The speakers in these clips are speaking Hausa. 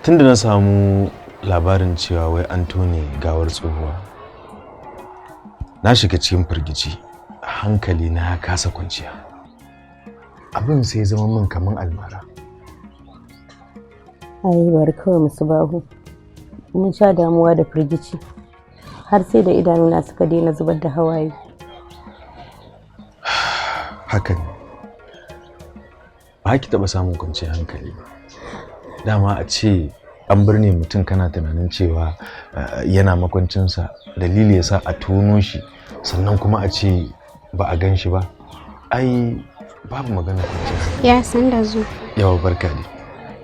Tunda na samu labarin cewa wai an tone gawar tsohuwa, na shiga cikin firgici, hankali na ya kasa kwanciya. Abin sai zama min kaman almara. Ai bari kawai Musbahu, mun sha damuwa da firgici har sai da idanuna suka daina zubar da hawaye. Haka ne, ba ki taɓa samun kwanciyar hankali ba. Dama a ce an birne mutum kana tunanin cewa yana makwancinsa, dalili ya sa a tono shi sannan kuma a ce ba a gan shi ba. Ai babu magana kwanciyar hankali. Ya san da zu. Yawa barka dai.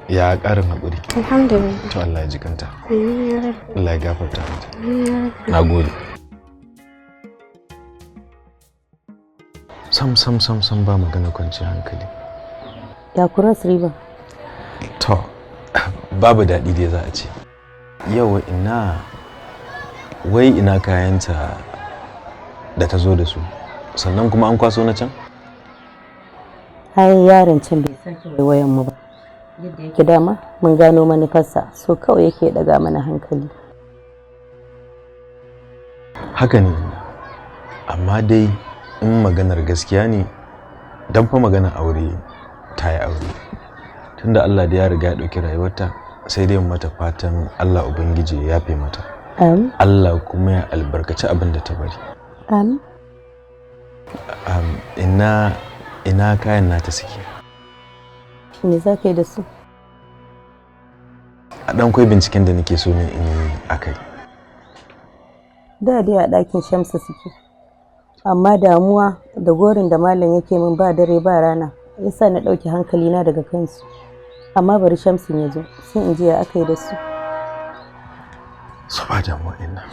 Ya ƙarin haƙuri. Alhamdulillah. To Allah ya ji kanta. Allah ya gafarta mata. Na gode. Sam ba magana kwanciyar hankali. Ya kuras riba. To babu daɗi dai za a ce. Yau ina kayanta da ta zo da su, sannan kuma an kwaso na can? Hai yaron can bai sake wayan mu ba. Yadda yake dama mun gano manufarsa, so kawai yake daga mana hankali. Haka ne, amma dai in maganar gaskiya ne, dan fa maganar aure ta yi aure. Tunda Allah da ya riga ya ɗauki rayuwarta, sai dai mata fatan Allah Ubangiji ya yafe mata. Amin. Allah kuma ya albarkaci abin da ta bari. Amin. Ina kayan nata suke? Me za ka yi da su? A ɗan kwai binciken da nake so ne in yi a kai. Da dai a ɗakin Shamsu suke, amma damuwa da gorin da malam yake min ba dare ba rana yasa na ɗauki hankalina daga kansu. Amma bari Shamsun ya zo sai in ji ya aka yi da su. Su ba damuwa ina.